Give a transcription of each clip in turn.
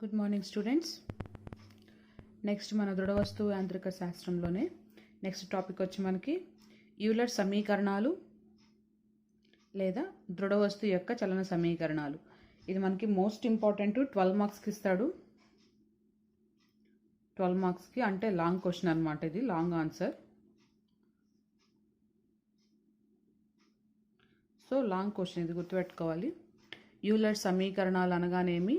Good morning students. Next మన దృఢ వస్తువు యాంత్రిక శాస్త్రంలోనే నెక్స్ట్ టాపిక్ వచ్చి మనకి యూలర్ సమీకరణాలు లేదా దృఢ వస్తువు యొక్క చలన సమీకరణాలు. ఇది మనకి మోస్ట్ ఇంపార్టెంట్. 12 మార్క్స్కి ఇస్తాడు. 12 మార్క్స్కి అంటే లాంగ్ క్వశ్చన్ అనమాట. ఇది long answer. So long question ఇది గుర్తుపెట్టుకోవాలి. యూలర్ సమీకరణాలు అనగానేమి,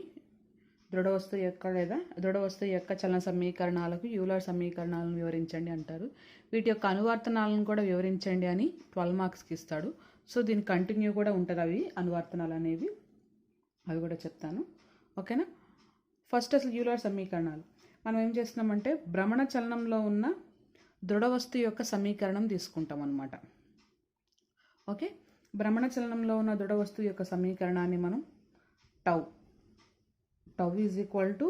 దృఢ వస్తువు యొక్క లేదా దృఢ వస్తువు యొక్క చలన సమీకరణాలకు యూలర్ సమీకరణాలను వివరించండి అంటారు. వీటి యొక్క అనువర్తనాలను కూడా వివరించండి అని 12 మార్క్స్కి ఇస్తాడు. సో దీని కంటిన్యూ కూడా ఉంటుంది. అవి అనువర్తనాలు అనేవి అవి కూడా చెప్తాను. ఓకేనా. ఫస్ట్ అసలు యూలర్ సమీకరణాలు మనం ఏం చేస్తున్నామంటే భ్రమణ చలనంలో ఉన్న దృఢ వస్తువు యొక్క సమీకరణం తీసుకుంటాం అన్నమాట. ఓకే. భ్రమణ చలనంలో ఉన్న దృఢ వస్తువు యొక్క సమీకరణాన్ని మనం tau is equal to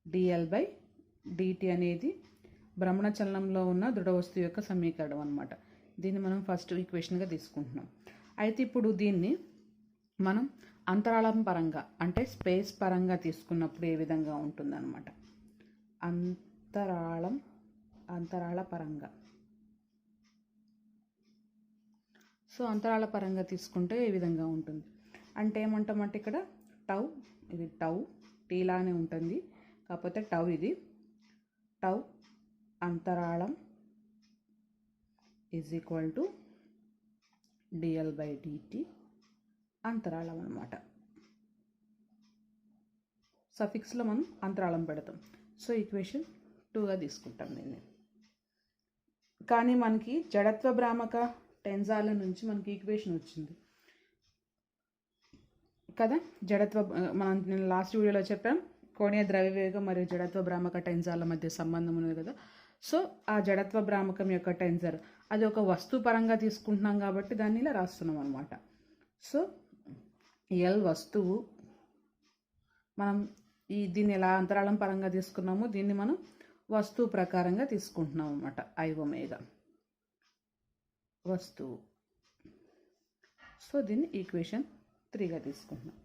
dl/dt అనేది భ్రమణ చలనంలో ఉన్న దృఢ వస్తువు యొక్క సమీకరణం అనమాట. దీన్ని మనం ఫస్ట్ ఈక్వేషన్గా తీసుకుంటున్నాం. అయితే ఇప్పుడు దీన్ని మనం అంతరాళం పరంగా అంటే స్పేస్ పరంగా తీసుకున్నప్పుడు ఏ విధంగా ఉంటుందన్నమాట. అంతరాళ పరంగా. సో అంతరాళ పరంగా తీసుకుంటే ఏ విధంగా ఉంటుంది అంటే ఏమంటామంటే ఇక్కడ టౌ, ఇది టౌ టీలానే ఉంటుంది, కాకపోతే టౌ ఇది టౌ అంతరాళం ఈజ్ ఈక్వల్ టు dl/dt అంతరాళం అనమాట. సఫిక్స్లో మనం అంతరాళం పెడతాం. సో ఈక్వేషన్ 2గా తీసుకుంటాం దీన్ని. కానీ మనకి జడత్వ భ్రామక టెన్జాల నుంచి మనకి ఈక్వేషన్ వచ్చింది కదా. మనం నేను లాస్ట్ వీడియోలో చెప్పాం కోణీయ ద్రవ్యవేగం మరియు జడత్వ భ్రామక టెన్జాల మధ్య సంబంధం ఉన్నది కదా. సో ఆ జడత్వ భ్రామకం యొక్క టెన్జర్ అది ఒక వస్తువు పరంగా తీసుకుంటున్నాం కాబట్టి దాన్ని ఇలా రాస్తున్నాం అనమాట. సో ఎల్ వస్తువు, మనం దీన్ని ఎలా అంతరాళం పరంగా తీసుకున్నామో దీన్ని మనం వస్తువు ప్రకారంగా తీసుకుంటున్నాం అనమాట. I⍵ వస్తువు. సో దీన్ని ఈక్వేషన్ 3గా తీసుకుంటున్నాం.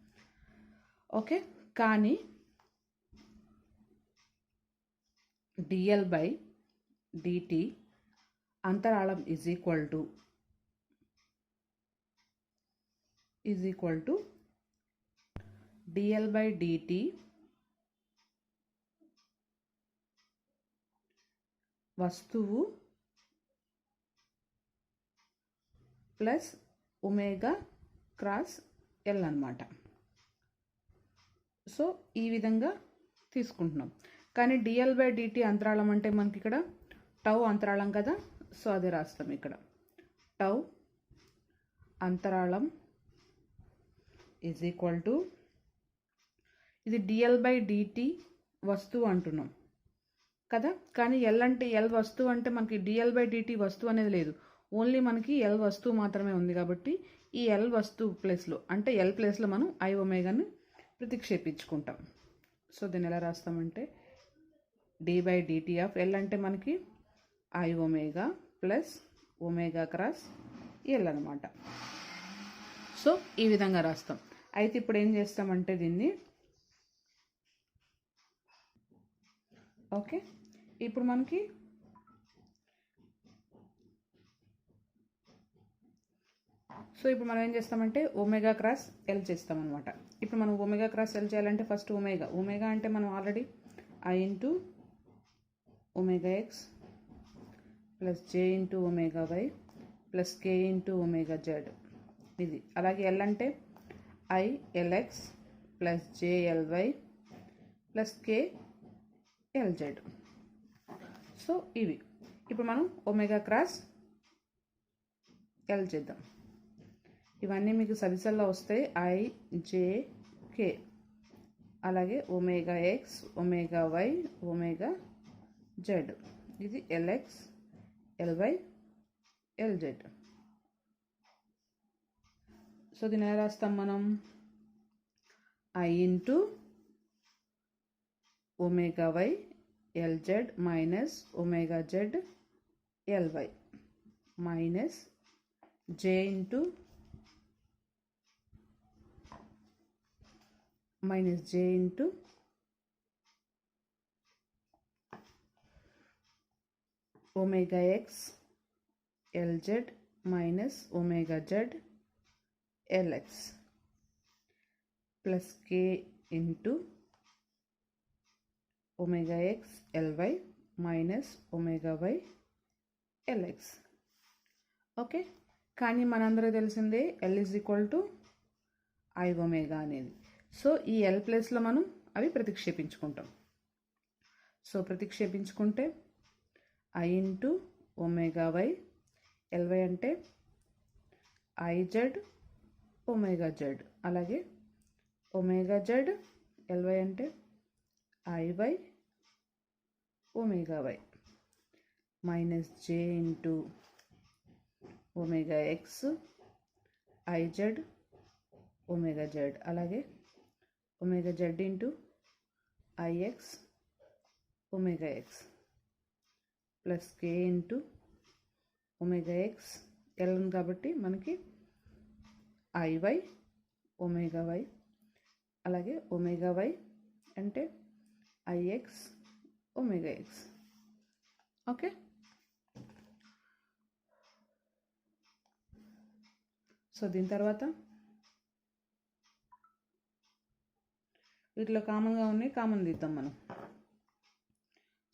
ఓకే. కానీ dl/dt అంతరాళం is equal to dl/dt వస్తువు ప్లస్ ఒమేగా క్రాస్ ఎల్ అనమాట. సో ఈ విధంగా తీసుకుంటున్నాం. కానీ dl/dt అంతరాళం అంటే మనకి ఇక్కడ టౌ అంతరాళం కదా. సో అదే రాస్తాం ఇక్కడ. టౌ అంతరాళం ఈజ్ ఈక్వల్ టు, ఇది dl/dt వస్తువు అంటున్నాం కదా. కానీ ఎల్ వస్తువు అంటే మనకి dl/dt వస్తువు అనేది లేదు. ఓన్లీ మనకి ఎల్ వస్తువు మాత్రమే ఉంది కాబట్టి ఈ ఎల్ వస్తువు ప్లేస్లో అంటే ఎల్ ప్లేస్లో మనం I⍵ని ప్రతిక్షేపించుకుంటాం. సో దీన్ని ఎలా రాస్తామంటే d/dt ఆఫ్ ఎల్ అంటే మనకి I⍵ plus omega cross L అనమాట. సో ఈ విధంగా రాస్తాం. అయితే ఇప్పుడు ఏం చేస్తామంటే దీన్ని ఓకే. ఇప్పుడు మనకి ఇప్పుడు మనం ఏం చేస్తామంటే ఒమేగా క్రాస్ ఎల్ చేస్తామన్నమాట. ఇప్పుడు మనం ఒమేగా క్రాస్ ఎల్ చేయాలంటే ఫస్ట్ ఒమేగా అంటే మనం already I⍵x plus j⍵y plus k⍵z ఇది. అలాగే ఎల్ అంటే I⍵lx plus j⍵ly plus k⍵lz. So ఇవి ఇప్పుడు మనం ఒమేగా క్రాస్ ఎల్ చేద్దాం. ఇవన్నీ మీకు సరిసల్లో వస్తాయి. I⍵k అలాగే ఒమేగా⍵x ఒమేగా⍵y ఒమేగా⍵z ఇది Lx Ly Lz. సో దీన్ని ఎలా రాస్తాం మనం I⍵y Lz మైనస్ ఒమేగా⍵z Ly minus j omega X L Z minus omega Z L X plus K into omega X L Y minus omega Y L X. Okay, కానీ మనందరికీ తెలిసిందే L is equal to I omega అనేది. So ఈ L ప్లేస్లో మనం అవి ప్రతిక్షేపించుకుంటాం. సో ప్రతిక్షేపించుకుంటే I into omega Y, L Y అంటే ఐజెడ్ ఒమేగా జెడ్, అలాగే ఒమేగా జెడ్ ఎల్వై అంటే I Y omega Y minus J into omega X I Z omega Z, అలాగే omega Z into I X omega X plus K into omega X L ఉంది కాబట్టి మనకి I Y omega Y, అలాగే omega Y అంటే I X omega X. Okay, so దీని తర్వాత వీటిలో కామన్గా ఉన్నాయి, కామన్ తీద్దాం మనం.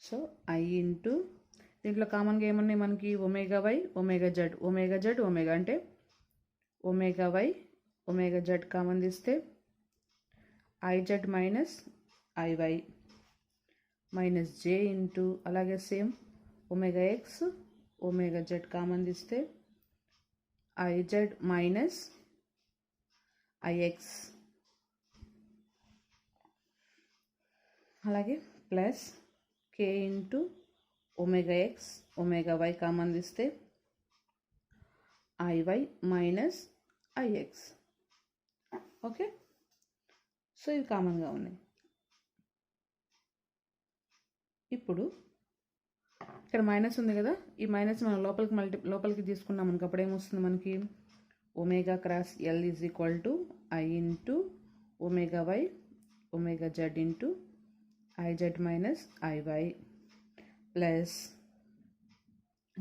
సో ఐ ఇంటూ దీంట్లో కామన్గా ఏమున్నాయి మనకి omega why omega Z, omega Z omega అంటే omega why omega Z common తీస్తే I Z minus I Y minus J into అలాగే same omega X omega Z common తీస్తే ఐజెడ్ మైనస్ ఐఎక్స్, అలాగే plus K into omega X omega Y common తీస్తే I Y minus I X. Okay, so ఇవి కామన్గా ఉన్నాయి. ఇప్పుడు ఇక్కడ మైనస్ ఉంది కదా, ఈ మైనస్ మనం లోపలికి తీసుకున్నాం అనుకో, అప్పుడు ఏమొస్తుంది మనకి omega cross L is equal to I into omega why omega Z into I Z minus I Y plus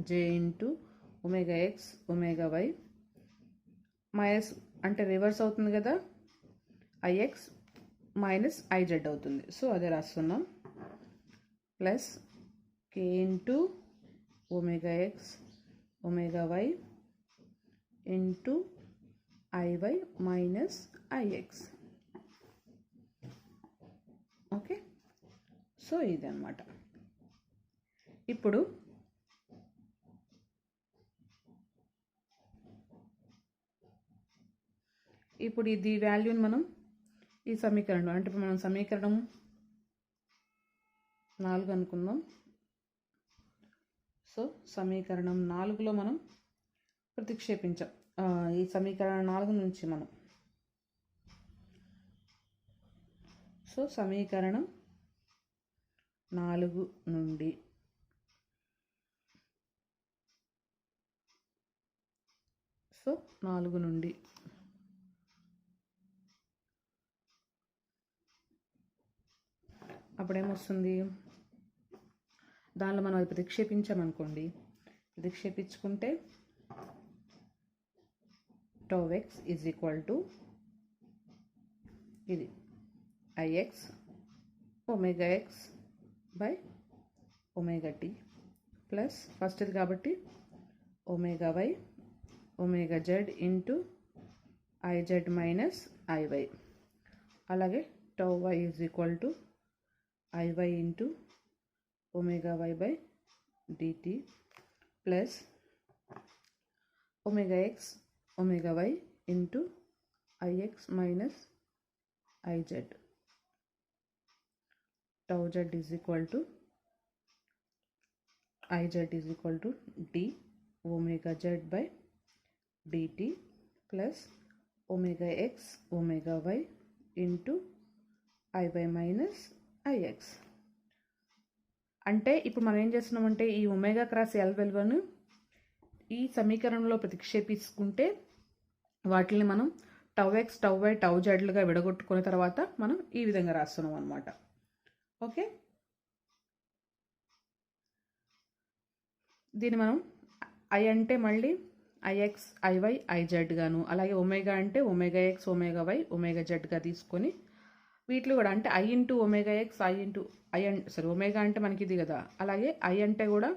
J into omega X omega Y minus అంటే రివర్స్ అవుతుంది కదా, ఐఎక్స్ మైనస్ ఐజెడ్ అవుతుంది. సో అదే రాస్తున్నాం. Plus K into omega X omega why into I Y minus I X. Okay, so ఇదన్నమాట. ఇప్పుడు ఇది వాల్యూని మనం ఈ సమీకరణం అంటే ఇప్పుడు మనం సమీకరణం 4 అనుకుందాం. సో సమీకరణం 4లో మనం ప్రతిక్షేపించాం. ఈ సమీకరణం 4 నుంచి మనం సో సమీకరణం 4 నుండి సో 4 నుండి అప్పుడేమొస్తుంది, దానిలో మనం అది ప్రతిక్షేపించామనుకోండి, ప్రతిక్షేపించుకుంటే tau X is equal to ఇది I X omega X by omega T plus first ఇది కాబట్టి omega why omega Z into I Z minus I Y, అలాగే tau Y is equal to I Y into omega why by DT plus omega X omega why into I X minus I Z. Tau Z is equal to I Z is equal to D omega Z by DT plus omega X omega why into I Y minus I X. అంటే ఇప్పుడు మనం ఏం చేస్తున్నామంటే ఈ omega cross L విలువను ఈ సమీకరణంలో ప్రతిక్షేపించుకుంటే వాటిని మనం tau X tau Y tau జెడ్లుగా విడగొట్టుకున్న తర్వాత మనం ఈ విధంగా రాస్తున్నాం అన్నమాట. ఓకే, దీన్ని మనం ఐ అంటే మళ్ళీ ఐఎక్స్ ఐవై ఐజెడ్ గాను, అలాగే ఒమేగా అంటే omega X omega why omega జెడ్గా తీసుకొని వీటిలో కూడా అంటే I into omega X I into I sorry omega అంటే మనకి ఇది కదా, అలాగే ఐ అంటే కూడా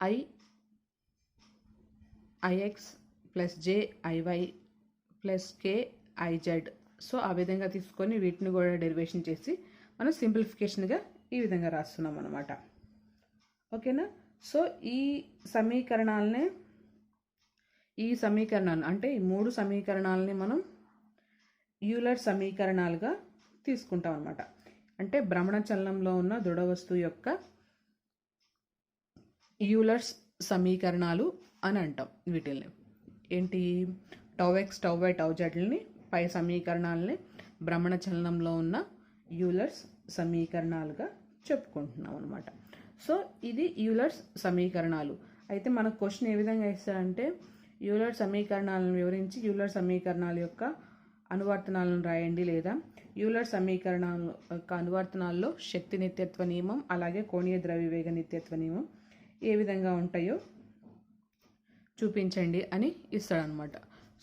I I X plus J I Y plus K I Z. So ఆ విధంగా తీసుకొని వీటిని కూడా డెరివేషన్ చేసి మనం సింప్లిఫికేషన్గా ఈ విధంగా రాస్తున్నాం అన్నమాట. ఓకేనా. సో ఈ సమీకరణాలని అంటే ఈ 3 సమీకరణాలని మనం యూలర్ సమీకరణాలుగా తీసుకుంటాం అన్నమాట. అంటే భ్రమణ చలనంలో ఉన్న దృఢ వస్తువు యొక్క యూలర్స్ సమీకరణాలు అని అంటాం. వీటిల్ని ఏంటి, tau X tau Y tau జెడ్లని పై సమీకరణాలని భ్రమణ చలనంలో ఉన్న యూలర్స్ సమీకరణాలుగా చెప్పుకుంటున్నాం అనమాట. సో ఇది యూలర్స్ సమీకరణాలు. అయితే మనకు క్వశ్చన్ ఏ విధంగా ఇస్తారంటే యూలర్ సమీకరణాలను వివరించి యూలర్ సమీకరణాల యొక్క అనువర్తనాలను రాయండి, లేదా యూలర్ సమీకరణాల యొక్క అనువర్తనాల్లో శక్తి నిత్యత్వ నియమం అలాగే కోణీయ ద్రవ్యవేగ నిత్యత్వ నియమం ఏ విధంగా ఉంటాయో చూపించండి అని ఇస్తాడనమాట.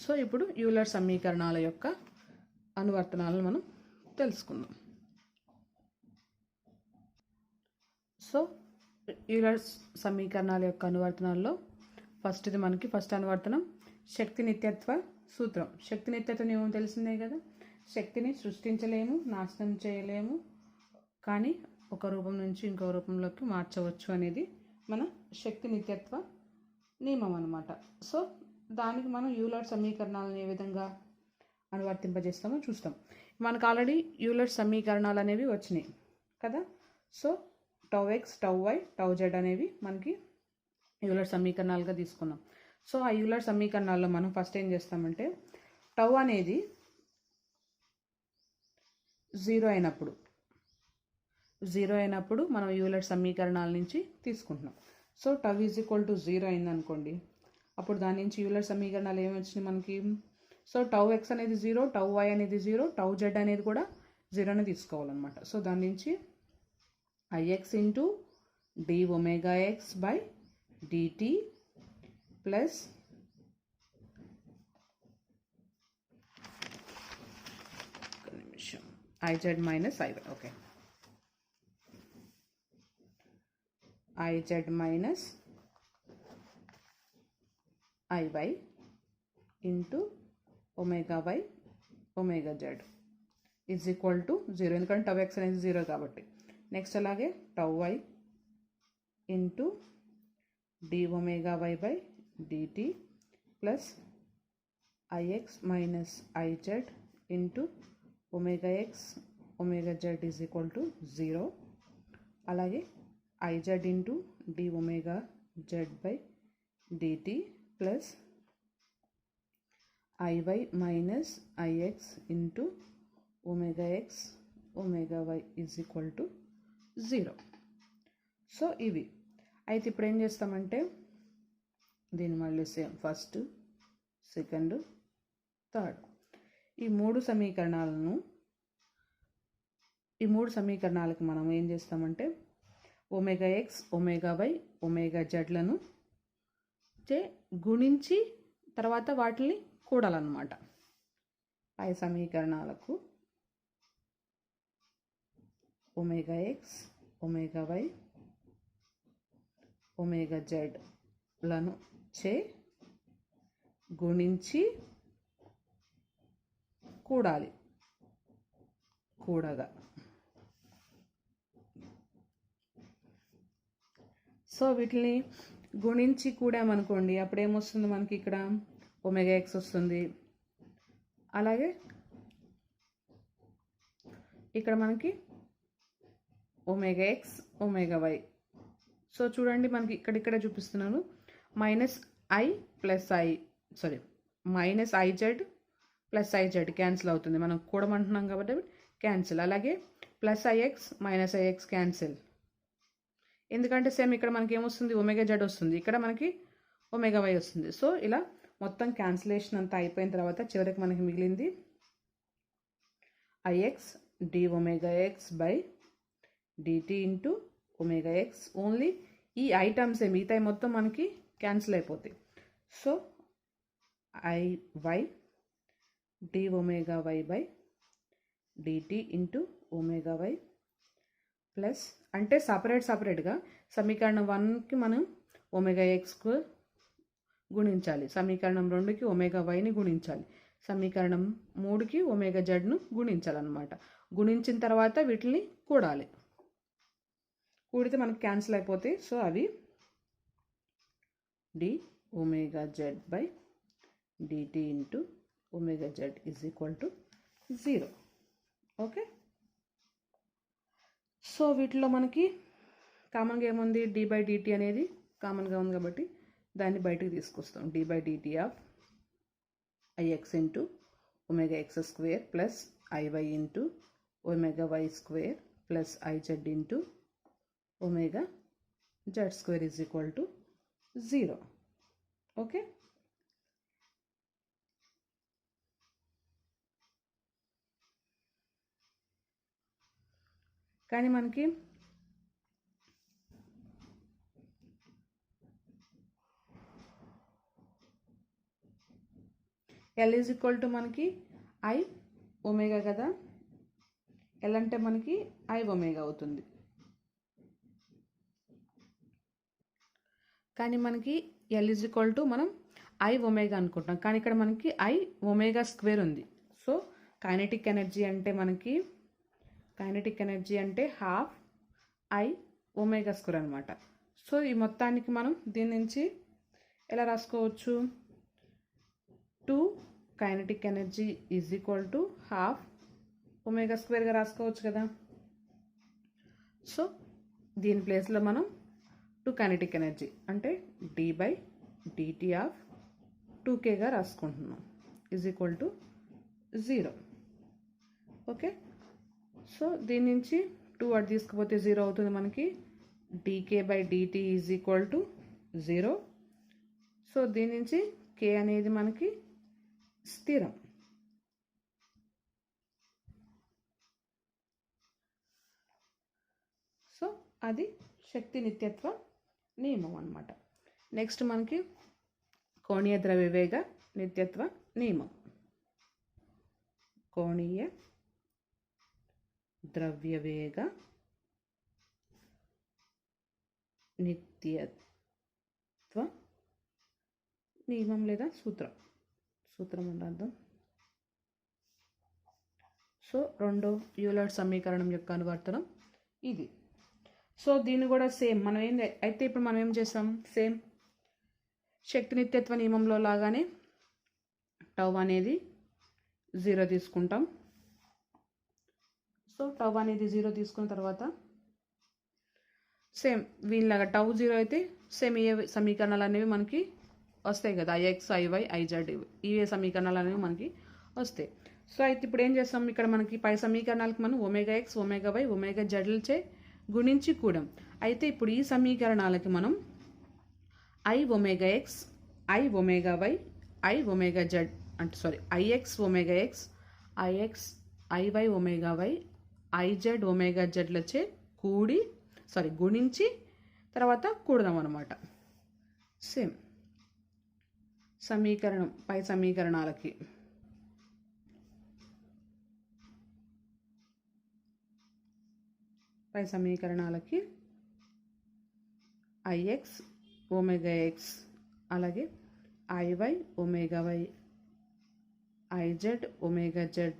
సో ఇప్పుడు యూలర్ సమీకరణాల యొక్క అనువర్తనాలను మనం తెలుసుకుందాం. సో యూలర్ సమీకరణాల యొక్క అనువర్తనాల్లో ఫస్ట్ అనువర్తనం శక్తి నిత్యత్వ సూత్రం. శక్తి నిత్యత్వ నియమం తెలిసిందే కదా. శక్తిని సృష్టించలేము, నాశనం చేయలేము, కానీ ఒక రూపం నుంచి ఇంకో రూపంలోకి మార్చవచ్చు అనేది మన శక్తి నిత్యత్వ నియమం అన్నమాట. సో దానికి మనం యూలర్ సమీకరణాలను ఏ విధంగా అనువర్తింపజేస్తామో చూస్తాం. మనకు ఆల్రెడీ యూలర్ సమీకరణాలు అనేవి వచ్చినాయి కదా. So tau X tau Y tau Z అనేవి మనకి యూలర్ సమీకరణాలుగా తీసుకున్నాం. సో ఆ యూలర్ సమీకరణాల్లో మనం ఫస్ట్ ఏం చేస్తామంటే టౌ అనేది 0 అయినప్పుడు మనం యూలర్ సమీకరణాల నుంచి తీసుకుంటున్నాం. So tau is equal to 0 అయిందనుకోండి, అప్పుడు దాని నుంచి యూలర్ సమీకరణాలు ఏమి వచ్చినాయి మనకి. సో టౌ ఎక్స్ అనేది 0, టౌ వై అనేది 0, టౌ జెడ్ అనేది కూడా 0ని తీసుకోవాలన్నమాట. సో దాని నుంచి IX into d omega X by DT plus IZ minus IY. Okay, IZ minus IY into omega why omega z is equal to 0, ఎందుకంటే tau x అనేది 0 కాబట్టి. నెక్స్ట్ అలాగే tau y into d omega why by DT plus IX minus IZ into omega X omega z is equal to 0. అలాగే IZ into d omega Z by DT plus IY minus IX into omega X omega y is equal to 0. So ఇవి అయితే ఇప్పుడు ఏం చేస్తామంటే దీన్ని మళ్ళీ same first second third ఈ మూడు సమీకరణాలకు మనం ఏం చేస్తామంటే omega X omega why omega జెడ్లను గుణించి తర్వాత వాటిని కూడాలన్నమాట. పై సమీకరణాలకు omega X omega why omega జెడ్లను గుణించి కూడగా. సో వీటిని గుణించి కూడామనుకోండి, అప్పుడు ఏమొస్తుంది మనకి ఇక్కడ ఒమేగా ఎక్స్ వస్తుంది, అలాగే ఇక్కడ మనకి omega X omega y. So చూడండి మనకి ఇక్కడ చూపిస్తున్నాను minus IZ plus IZ cancel అవుతుంది, మనం కూడమంటున్నాం కాబట్టి క్యాన్సిల్. అలాగే plus IX minus IX cancel, ఎందుకంటే సేమ్ ఇక్కడ మనకి ఏమొస్తుంది ఒమేగా జెడ్ వస్తుంది, ఇక్కడ మనకి ఒమేగా వై వస్తుంది. సో ఇలా మొత్తం క్యాన్సిలేషన్ అంతా అయిపోయిన తర్వాత చివరికి మనకి మిగిలింది IX d omega X by dt into omega x. Only ఈ ఐటమ్సే మిగతాయి మొత్తం మనకి క్యాన్సిల్ అయిపోతాయి. So IY d omega y by dt into omega y plus అంటే సపరేట్గా సమీకరణం 1కి మనం ఒమేగా ఎక్స్కు గుణించాలి, సమీకరణం 2కి ఒమేగా వైని గుణించాలి, సమీకరణం 3కి ఒమేగా జెడ్ను గుణించాలన్నమాట. గుణించిన తర్వాత వీటిని కూడాలి, కూడితే మనకి క్యాన్సిల్ అయిపోతాయి. సో అవి d omega Z by dt into omega z is equal to 0. Okay, so వీటిలో మనకి కామన్గా ఏముంది, డి బై డిటి అనేది కామన్గా ఉంది కాబట్టి దాన్ని బయటకు తీసుకొస్తాం. D by DT of IX into omega x square plus IY into omega y square plus IZ into omega z square is equal to 0. Okay, కానీ మనకి L ఈజ్ ఈక్వల్ టు మనకి I ఒమేగా కదా, L అంటే మనకి I omega అవుతుంది. కానీ మనకి L is equal to మనం I ఒమేగా అనుకుంటాం, కానీ ఇక్కడ మనకి I ఒమేగా స్క్వేర్ ఉంది. సో కైనెటిక్ ఎనర్జీ అంటే హాఫ్ I ఒమేగా స్క్వేర్ అనమాట. సో ఈ మొత్తానికి మనం దీని నుంచి ఎలా రాసుకోవచ్చు, 2 kinetic energy is equal to half omega స్క్వేర్గా రాసుకోవచ్చు కదా. సో దీని ప్లేస్లో మనం 2 కైనెటిక్ ఎనర్జీ అంటే డి బై డిటి ఆఫ్ 2Kగా రాసుకుంటున్నాం is equal to 0. Okay, so దీని నుంచి 2 అటు తీసుకుపోతే 0 అవుతుంది మనకి. dk by dt is equal to 0. So దీని నుంచి k అనేది మనకి స్థిరం. సో అది శక్తి నిత్యత్వ నియమం అన్నమాట. నెక్స్ట్ మనకి కోణీయ ద్రవ్యవేగ నిత్యత్వ నియమం. కోణీయ ద్రవ్యవేగ నిత్యత్వ నియమం లేదా సూత్రం అని అర్థం. సో రెండో యూలర్ సమీకరణం యొక్క అనువర్తనం ఇది. సో దీన్ని కూడా సేమ్ మనం ఇప్పుడు మనం ఏం చేస్తాం, సేమ్ శక్తి నిత్యత్వ నియమంలో లాగానే టౌ అనేది 0 తీసుకుంటాం. సో టౌ అనేది 0 తీసుకున్న తర్వాత సేమ్ వీళ్ళలాగా టౌ 0 అయితే సేమ్ ఏ సమీకరణాలు అనేవి మనకి వస్తాయి కదా, IX IY IZ ఇవే సమీకరణాలు అనేవి మనకి వస్తాయి. సో అయితే ఇప్పుడు ఏం చేస్తాం, ఇక్కడ మనకి పై సమీకరణాలకు మనం omega X omega why omega జెడ్లచే గుణించి కూడాం. అయితే ఇప్పుడు ఈ సమీకరణాలకి మనం I omega X I omega Y I omega Z అంటే IX omega X IX IY omega Y IZ omega జెడ్లచే గుణించి తర్వాత కూడదాం అన్నమాట. సేమ్ సమీకరణం పై సమీకరణాలకి IX ఒమేగా ఎక్స్ అలాగే IY omega Y IZ omega Z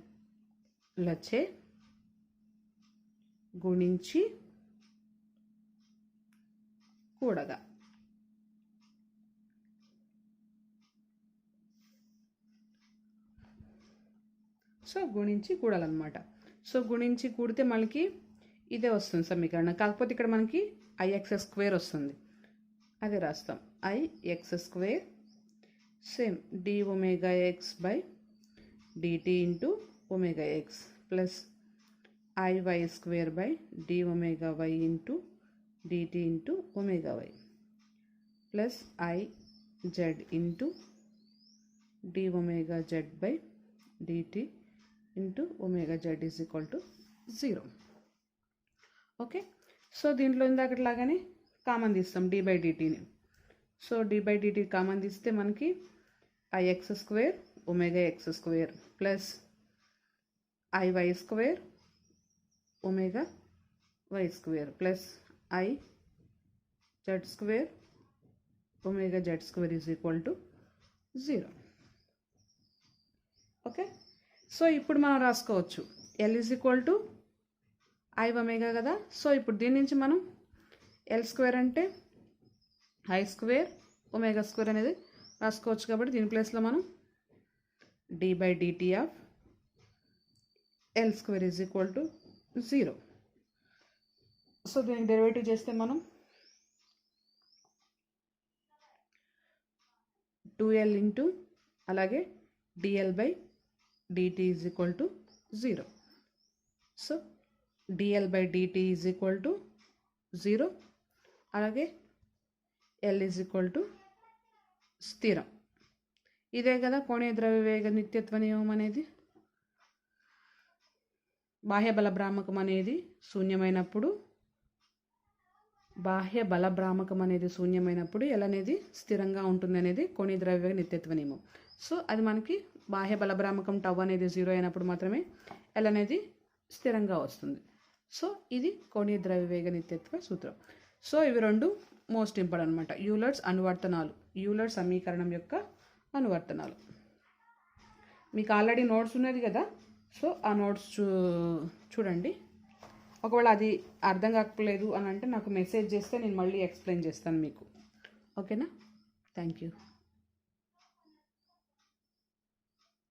లచే గుణించి కూడగా. సో గుణించి కూడాలన్నమాట. సో గుణించి కూడితే మనకి ఇదే వస్తుంది సమీకరణం. కాకపోతే ఇక్కడ మనకి IX స్క్వేర్ వస్తుంది, అదే రాస్తాం. IX square same d omega X by dt into omega X plus IY square by d omega why into dt into omega y plus IZ into d omega Z by dt into omega z is equal to 0. Okay, so దీంట్లో ఇందాకట్లాగానే common తీస్తాం d/dtని. So d/dt common తీస్తే మనకి IX² ωx² plus IY² ωy² plus IZ² ωz² is equal to 0. Okay, so ఇప్పుడు మనం రాసుకోవచ్చు L is equal to I omega కదా. So ఇప్పుడు దీని నుంచి మనం L² అంటే I² ω² అనేది రాసుకోవచ్చు. కాబట్టి దీని ప్లేస్లో మనం d/dt of L² is equal to 0. So దీనికి డెరివేటివ్ చేస్తే మనం 2L ఇంటూ అలాగే dL/dt is equal to 0. So dL/dt is equal to 0. అలాగే L ఈజ్ ఈక్వల్ టు స్థిరం. ఇదే కదా కోణీయ ద్రవ్యవేగ నిత్యత్వ నియమం అనేది. బాహ్య బలభ్రామకం అనేది శూన్యమైనప్పుడు L అనేది స్థిరంగా ఉంటుంది అనేది కోణీయ ద్రవ్యవేగ నిత్యత్వ నియమం. సో అది మనకి బాహ్య బలభ్రామకం టవ్ అనేది 0 అయినప్పుడు మాత్రమే L అనేది స్థిరంగా వస్తుంది. సో ఇది కోణీయ ద్రవ్యవేగ నిత్యత్వ సూత్రం. సో ఇవి రెండు మోస్ట్ ఇంపార్టెంట్ అనమాట. యూలర్స్ అనువర్తనాలు, యూలర్ సమీకరణం యొక్క అనువర్తనాలు. మీకు ఆల్రెడీ నోట్స్ ఉన్నది కదా, సో ఆ నోట్స్ చూడండి. ఒకవేళ అది అర్థం కాకపోలేదు అని అంటే నాకు మెసేజ్ చేస్తే నేను మళ్ళీ ఎక్స్ప్లెయిన్ చేస్తాను మీకు. ఓకేనా? Thank you.